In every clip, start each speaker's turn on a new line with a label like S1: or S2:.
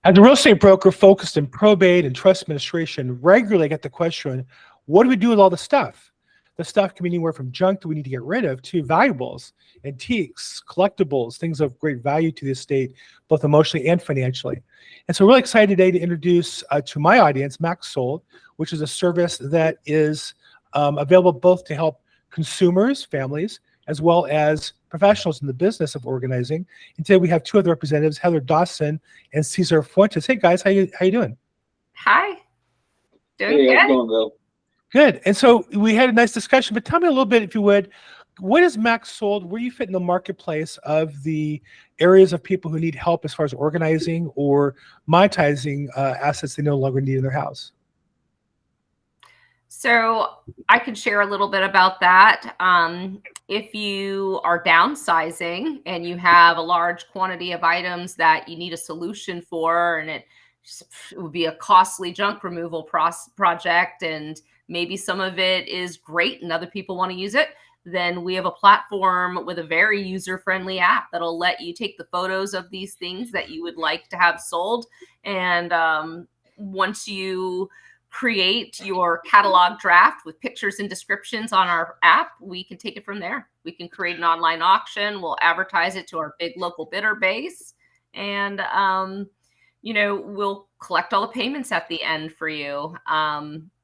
S1: As a real estate broker focused in probate and trust administration, regularly get the question, what do we do with all the stuff? The stuff can be anywhere from junk that we need to get rid of to valuables, antiques, collectibles, things of great value to the estate, both emotionally and financially. And so we're really excited today to introduce to my audience MaxSold, which is a service that is available both to help consumers, families, as well as professionals in the business of organizing. And today we have two other representatives, Heather Dawson and Cesar Fuentes. Hey guys, how you doing?
S2: Hi. Doing
S3: Hey,
S2: good.
S3: how's it going, Bill?
S1: Good. And so we had a nice discussion, but tell me a little bit, if you would, what is MaxSold? Where do you fit in the marketplace of the areas of people who need help as far as organizing or monetizing assets they no longer need in their house?
S2: So I could share a little bit about that. If you are downsizing and you have a large quantity of items that you need a solution for, and it would be a costly junk removal project, and maybe some of it is great and other people want to use it, then we have a platform with a very user-friendly app that'll let you take the photos of these things that you would like to have sold. And once you create your catalog draft with pictures and descriptions on our app, we can take it from there. We can create an online auction. We'll advertise it to our big local bidder base. And, we'll collect all the payments at the end for you.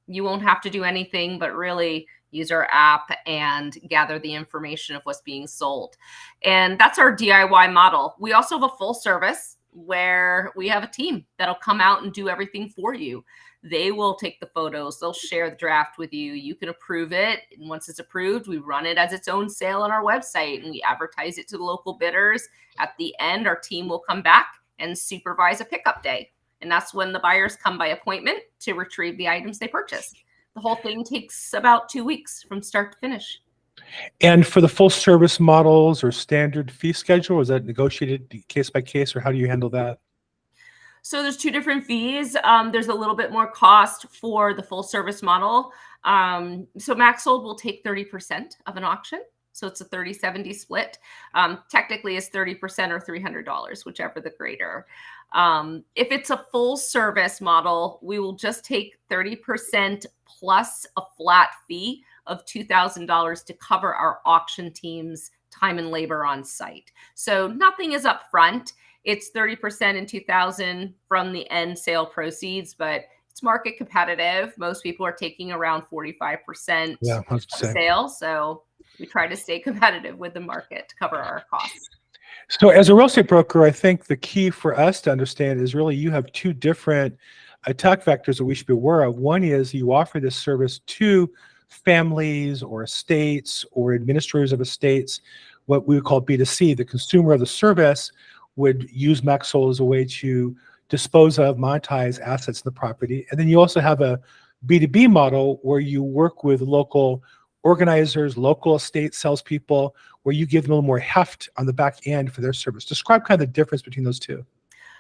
S2: You won't have to do anything but really use our app and gather the information of what's being sold. And that's our DIY model. We also have a full service where we have a team that'll come out and do everything for you. They will take the photos, they'll share the draft with you. You can approve it. And once it's approved, we run it as its own sale on our website and we advertise it to the local bidders. At the end, our team will come back and supervise a pickup day. And that's when the buyers come by appointment to retrieve the items they purchased. The whole thing takes about 2 weeks from start to finish.
S1: And for the full service models or standard fee schedule, is that negotiated case by case, or how do you handle that?
S2: So there's two different fees. There's a little bit more cost for the full service model. So MaxSold will take 30% of an auction. So it's a 30-70 split. Technically it's 30% or $300, whichever the greater. If it's a full service model, we will just take 30% plus a flat fee of $2,000 to cover our auction team's time and labor on site. So nothing is up front. It's 30% and $2,000 from the end sale proceeds, but it's market competitive. Most people are taking around 45% of sales. So we try to stay competitive with the market to cover our costs.
S1: So as a real estate broker, I think the key for us to understand is really you have two different attack vectors that we should be aware of. One is you offer this service to families or estates or administrators of estates, what we would call B2C. The consumer of the service would use MaxSold as a way to dispose of, monetize assets in the property. And then you also have a B2B model where you work with local organizers, local estate salespeople, where you give them a little more heft on the back end for their service. Describe kind of the difference between those two.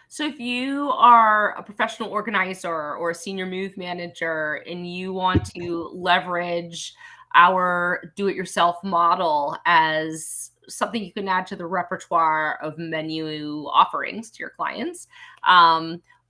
S2: So if you are a professional organizer or a senior move manager and you want to leverage our do-it-yourself model as something you can add to the repertoire of menu offerings to your clients,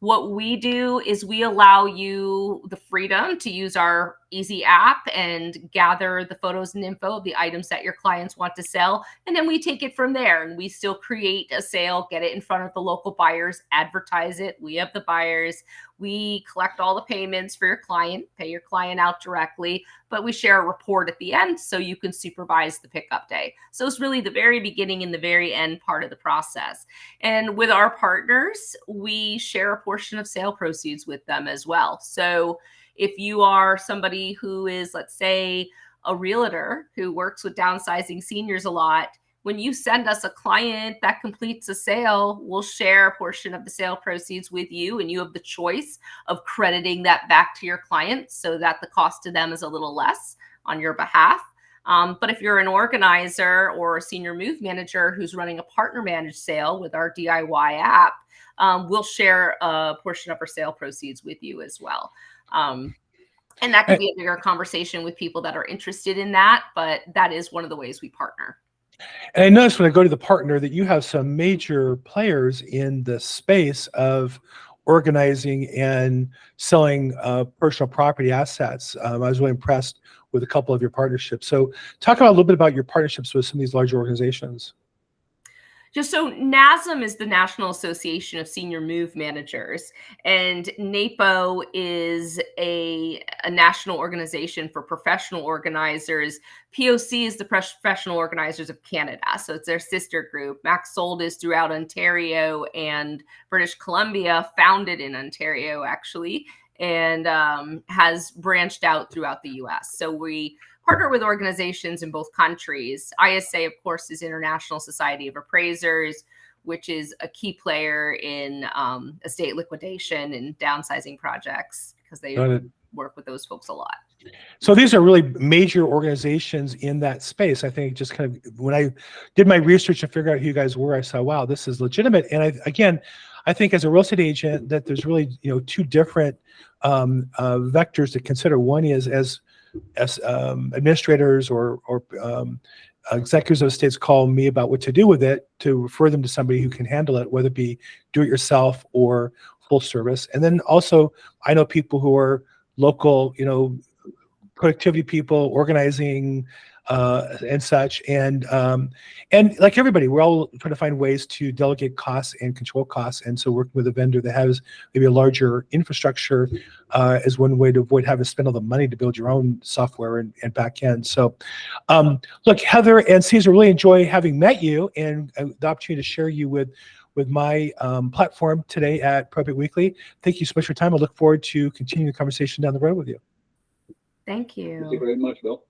S2: what we do is we allow you the freedom to use our easy app and gather the photos and info of the items that your clients want to sell. And then we take it from there and we still create a sale, get it in front of the local buyers, advertise it. We have the buyers. We collect all the payments for your client, pay your client out directly, but we share a report at the end so you can supervise the pickup day. So it's really the very beginning and the very end part of the process. And with our partners, we share a portion of sale proceeds with them as well. So if you are somebody who is, let's say, a realtor who works with downsizing seniors a lot, when you send us a client that completes a sale, we'll share a portion of the sale proceeds with you, and you have the choice of crediting that back to your client so that the cost to them is a little less on your behalf. But if you're an organizer or a senior move manager who's running a partner managed sale with our DIY app, we'll share a portion of our sale proceeds with you as well. And that could be a bigger conversation with people that are interested in that, but that is one of the ways we partner.
S1: And I noticed when I go to the partner that you have some major players in the space of organizing and selling personal property assets. I was really impressed with a couple of your partnerships. So talk about a little bit about your partnerships with some of these larger organizations.
S2: Just so NASM is the National Association of Senior Move Managers, and NAPO is a national organization for professional organizers. POC is the Professional Organizers of Canada, so it's their sister group. MaxSold is throughout Ontario and British Columbia, founded in Ontario actually, and has branched out throughout the US. So we partner with organizations in both countries. ISA, of course, is International Society of Appraisers, which is a key player in estate liquidation and downsizing projects because they work with those folks a lot.
S1: So these are really major organizations in that space. I think just kind of when I did my research and figure out who you guys were, I saw, wow, this is legitimate. And I think as a real estate agent that there's really, two different vectors to consider. One is as administrators or executives of estates call me about what to do with it, to refer them to somebody who can handle it, whether it be do it yourself or full service. And then also I know people who are local, productivity people, organizing and such. And like everybody, we're all trying to find ways to delegate costs and control costs. And so working with a vendor that has maybe a larger infrastructure is one way to avoid having to spend all the money to build your own software and back end. So look, Heather and Caesar, really enjoy having met you and the opportunity to share you with my platform today at Probate Weekly. Thank you so much for your time. I look forward to continuing the conversation down the road with you.
S2: Thank you.
S3: Thank you very much, Bill.